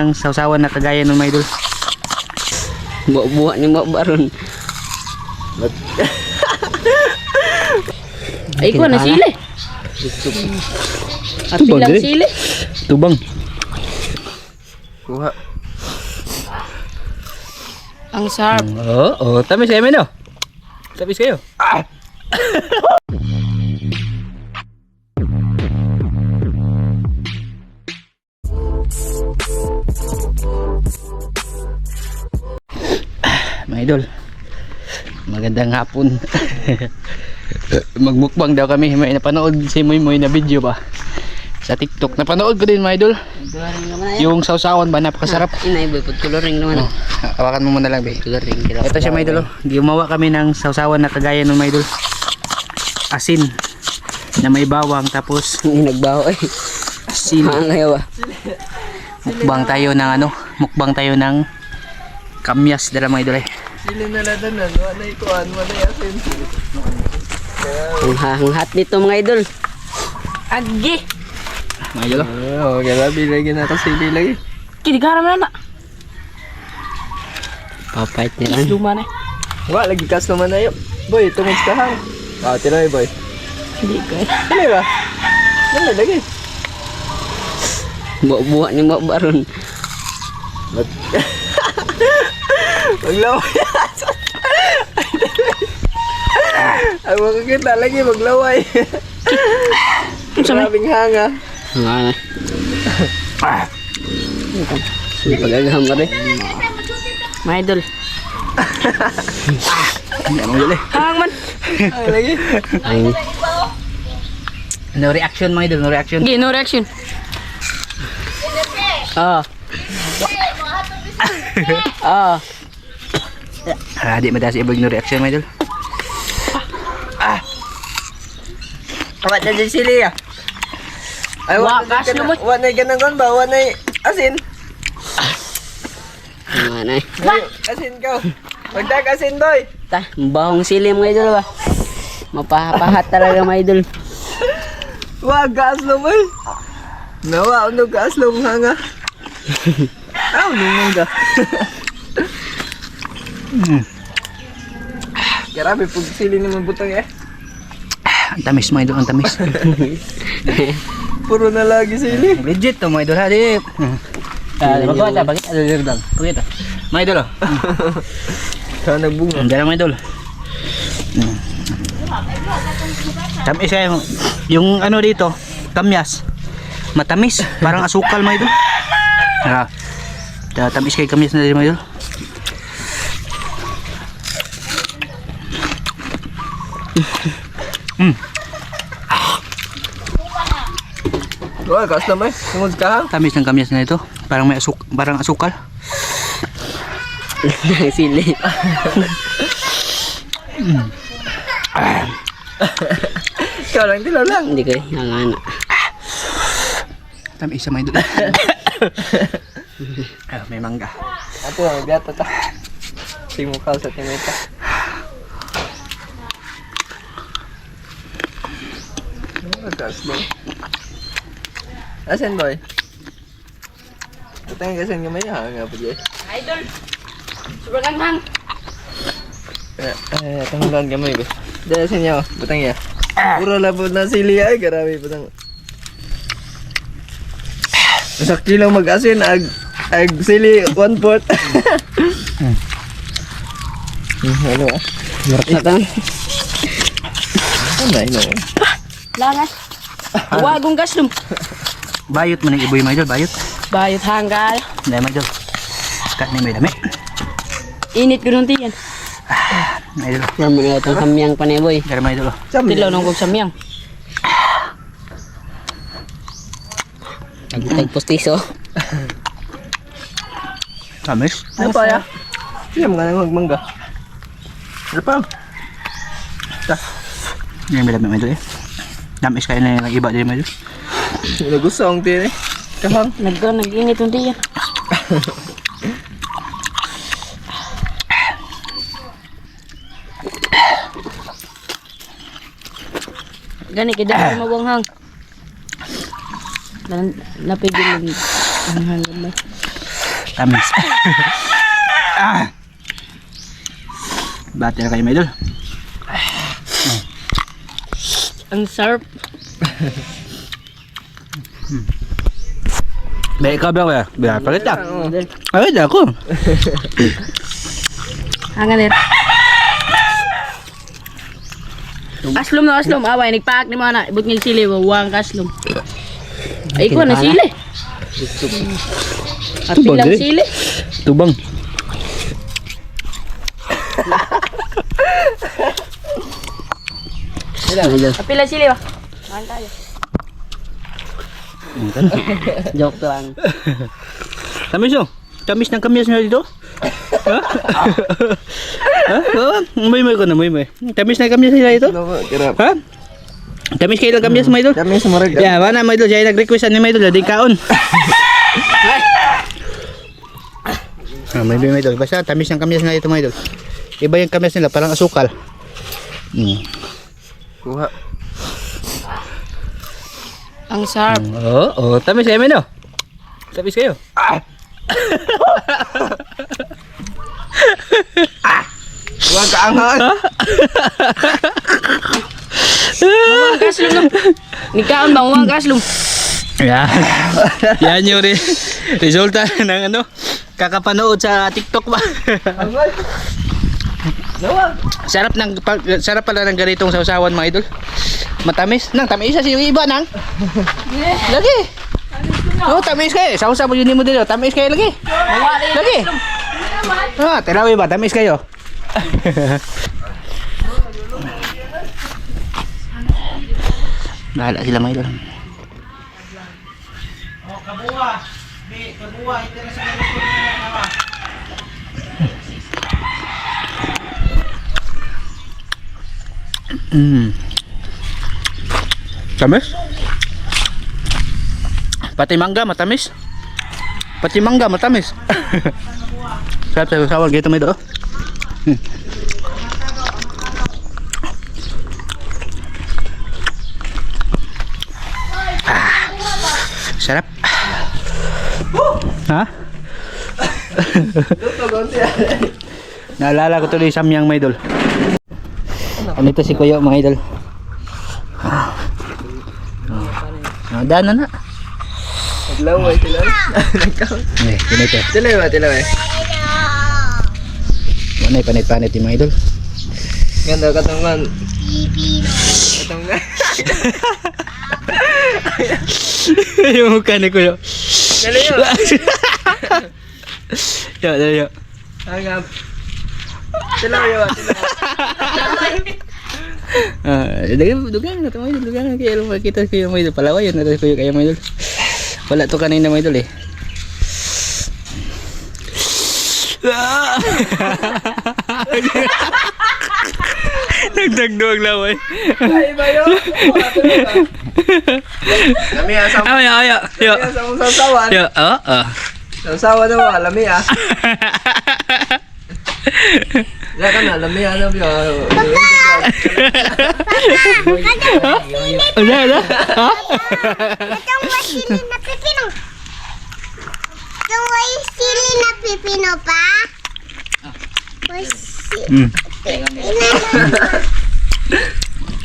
Ang sausawan na kagaya ng mga idol. Buat ni mak baron. Ay ko na sili. Api lang sili. Tubang. Kuha. Ang sarap. Oo, tamis kayo no. Tamis kayo. Mga idol, magandang hapon. Magmukbang daw kami. May napanood si Moy Moy na video ba sa TikTok. Napanood ko din mga idol. Yung sausawan ba, napakasarap. Inay boy, pagkuluring naman. Hawakan mo muna lang be. Pagkuluring. Ito siya mga idol. Gumawa kami ng sausawan na kagaya ng mga idol. Asin na may bawang, tapos Hindi nagbaho eh. asin. Ang ayaw ah. Mukbang tayo ng kamyas dala mga idol eh. Sili na ladanan, wala ikuan, wala asin. Ang hanghat nito mga idol. Agi. Mga idol. Oo, grabe lagi na kasi sili lagi. Kinigaram na na. Papait niya lang. Luman eh. Wala lagi kas naman ayo. Boy, tungod ka hang. Tiray boy. Hindi ko eh. Dali ba? Dali lagi. Buat ni mak baron. Maglaway. Ay, makakita lagi maglaway. Maraming hanga. Nga na. Hindi pag-agaham ka rin. Mga idol. Mga idol eh. Hang man. Ay, lagi. Ay. No reaction mga idol, no reaction. Hindi, no reaction. Di madas ibig no reaction mga idol. Awat na din sili ah. Ay, Wakas naman. Wanay ganang ba? Wanay asin. Nga na eh. Ay, asin ka. Magdag asin boy. Ta, bahong sili mga idol ba? Mapapahat talaga mga idol. Wag gas lo boy. Nawa uno gas lo hanga. Aw, nung ga. Grabe pug sili naman butang eh. Ang tamis mga idol, ang tamis. Puro na lagi sili. Legit to mga idol ha, di. Magkawata, bakit? Bakit? Mga idol oh. Sana nagbunga. Ang dala mga idol. Tamis kayo. Yung ano dito, kamyas. Matamis, parang asukal mga idol. Tamis kayo kamyas na dito mga idol. Wag gas na may. Tungod ka hang. Tamis ng kamyas na ito. Parang may parang asukal. Sili. Ikaw lang dilaw lang. Hindi ko eh. Nga na. Tamis sa mga idol. May mangga. Ato lang gata ta. Timukaw sa timeta. Gas mo. Asan boy? Butang asan gamay hanga pa di. Idol. Sobrang hang. Tanggalan gamay ba? Dala sa inyo, butang ya. Puro labod na sili ay, grabe butang. Sa kilo mag-asin ag sili 1/4. Ano ah? Natang. Ano ino? Langas. Wagong gaslum. Bayot man ng iboy mga idol, bayot. Bayot hanggal. Hindi mga idol. Kat na may dami. Init ko nung tiyan. Mga idol. Yan mo na itong samyang paneboy. Gara mga idol oh. Tilaw nung kong samyang. Nagtag postiso. Tamis. Ano pa ya? Siya mga nang magmangga. Ano pa? Yan may dami mga idol eh. Tamis kayo na yung iba din mga idol. Gusto ang tiri. Kahang. Nag-init nung tiyan. Gani kita mawanghang. Napigil ang hanggang ba? Matamis. Bati na kayo mga idol. Ang sarap. May ikaw ba kaya? Biya, palit na. Palit na ako. Hangalir. Aslom na aslom. Away, nagpaak ni mga na. Ibut ng sili. Wawang kaslom. Ay ko na sili. At Tubang bilang dili. sili. Tubang. Kapila sili ba? Makan tayo. Joke lang. Tamis yun. Tamis ng kamyas na dito. Ha? Ha? May ko na, may. Tamis na kamyas nila ito. Kirap. Ha? Tamis kayo lang kamyas mga idol. Kami sa marag. Yeah, mana mga idol. Siya yung nag-request ni mga idol. Di kaon. May mga idol. Basta tamis ng kamyas na ito mga idol. Iba yung kamyas nila. Parang asukal. Kuha. Ang sarap. Oo, tamis kayo mga idol. Tamis kayo. Huwag ka angan. Wawang kaslom no. Nikaon bang wawang kaslom? Yan. Yan yung resulta ng ano, kakapanood sa TikTok ba? Angan. Nawag. Sarap pala ng ganitong sausawan mga idol. Matamis. Nang tamis sa yung iba nang. Lagi. Oh, tamis kayo. Sausaw mo yun mo dito. Tamis kayo lagi. Lagi. Ah, tirawi ba? Tamis kayo. Bahala sila mga idol. Tamis? Pati mangga matamis. Pati mangga matamis. Sarap sa sawag gitu mga idol. Sarap. Ha? Naalala ko tuloy samyang mga idol. Anito si Kuya mga idol. Daan na. Naglaway sila. Nagkaon. Eh, kinito. Tilay ba, tilay. Manay panit-panit yung mga idol. Ganda katangan. Katangan. Yung mukha ni Kuya. Dali yun. Yo. Hangap. Tilay yun, Dugang na mga idol, dugang kaya lang makita kayo mga idol. Palaway yun natin kuya kayo mga idol. Wala to kanina mga idol eh. Nagdagduwag laway. Ay, ba yun? Lami asam. Ayo. Lami asam sasawan. Yo, Sasawan na mo, lami ah. Ya kan lami ano biyo. Ada. Ha? Itong may sili na pipino. Itong may sili na pipino pa. May sili.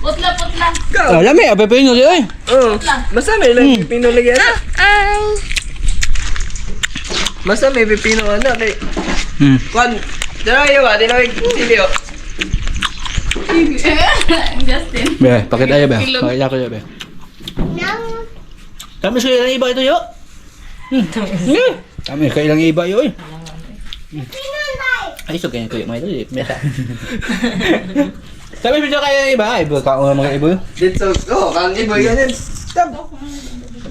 Putla. Oh, lami apa pinyo di oy. Oh, masa may lang pipino lagi ano? Masa may pipino ano kay Kwan. Dalawa ba? Dalawa sili oh. Justin. Be, pakit ayo be. Pakit ako yo be. Nang Kami sa ilang iba ito yo. Kami sa ilang iba yo eh. Ay, so ganyan ko yung mga ito. Mesa. Sabi video kayo iba. Iba ka mga iba. Dito oh, kang ibo yan. Stop.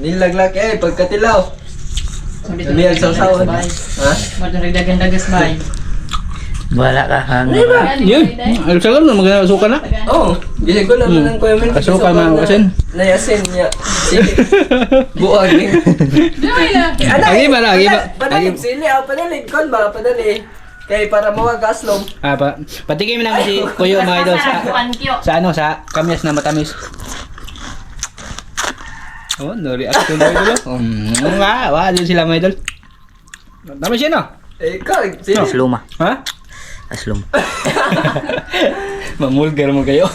Nilaglag eh pagkatilaw. Sabi ang sasawan. Ha? Dagan-dagas bay. Wala ka hang. Yun. Ay, salam na magana suka na. Oh, gili ko naman ang kuya man. Kasuka man asin. Nayasin niya. Sili. Buag ni. Agi ba na, agi ba? Padalig sili, padalig kon ba, padali. Kay para mo gaslong. Patikim naman si Kuya mga idol sa kamyas na matamis. Oh, no reaction na idol. Wala din sila mga idol. Tamis yan ah. Eh, ikaw, sino? Aslum ah. Ha? Aslum. Mamulgar mo kayo.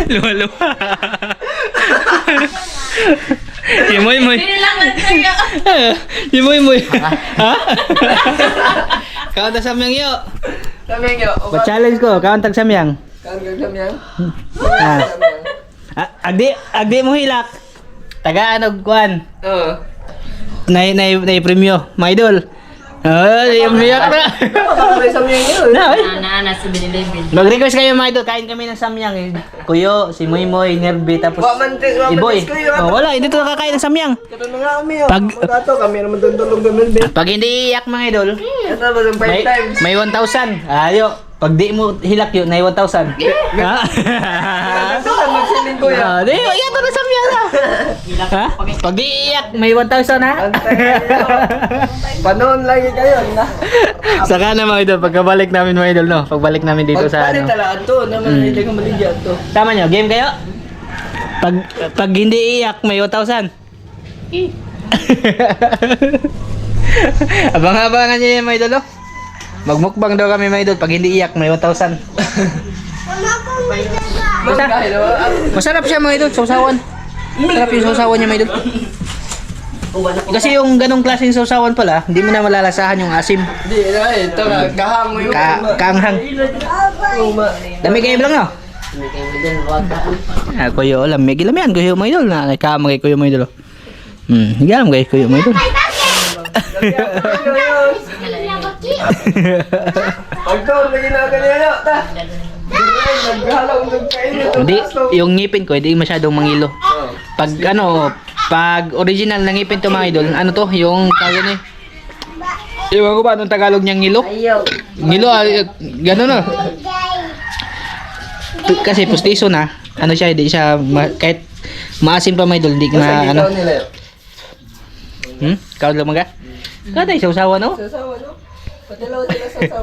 Luha-luha. Imoy-moy. Imoy-moy. Ha? Kaunta samyang yo. Sabi nga, o ba? Pa-challenge ko, kauntag samyang. Kanggang samyang? Ah. Agdi mo hilak. Taga ano kuan. Oo. Nay premyo, my idol. Yung biyak na. May samyang yun. Na, oy. Ana sa 7-Eleven. Mag-request kayo mga idol, kain kami ng samyang eh. Kuyo, si Moymoy, Nerby, tapos Iboy. Oh, wala, hindi to nakakain ng samyang. Ito na nga kami. Pag- Magato kami naman tulog naman din. Pag hindi iyak mga idol, Ito ba yung 5 may, times? may 1,000. Ayo, pag di mo hilak yun, may 1,000. Ha? Ito ka magsiling ko yan. Di, iyak to na samyang ha. Ha? Pag di iyak, may 1,000 ha. Panoon lagi kayo na. Saka na mga idol, pagkabalik namin mga idol, no? Pagbalik namin dito sa Pagpalit ano. talaga to. Naman hindi ko maligyan to. Tama nyo, game kayo? Pag hindi iyak, may 1,000. Abang-abangan nyo yan mga idol, no? Magmukbang daw kami mga idol, pag hindi iyak, may 1,000. Wala akong magagawa. Basta, masarap siya mga idol, sausawan. Masarap yung sausawan niya mga idol. Kasi yung ganong klaseng sausawan pala, hindi mo na malalasahan yung asim. Hindi, ito na. Kahang mo yung Kaanghang. uma. Dami kayo lang, no? Ah, kuyo, lamig lang yan, kuyo mga idol. Nagkamagay kuyo mga idol. Hindi alam kayo kuyo mga idol. Pag to, lagi na ganyan. Ta. Naghalaw ng kain. Hindi, yung ngipin ko, hindi masyadong mangilo. Pag ano, pag original na ngipin to mga idol, ano to, yung tawag ni. Iwan ko ba anong Tagalog niyang ngilo? Ngilo, gano'n na. Kasi pustiso na, ano siya, hindi siya, kahit maasim pa mga idol, hindi na, ano. Kau lang mga? Kada, isaw-sawa no? Sasawa, no? Patilaw sila sasawa.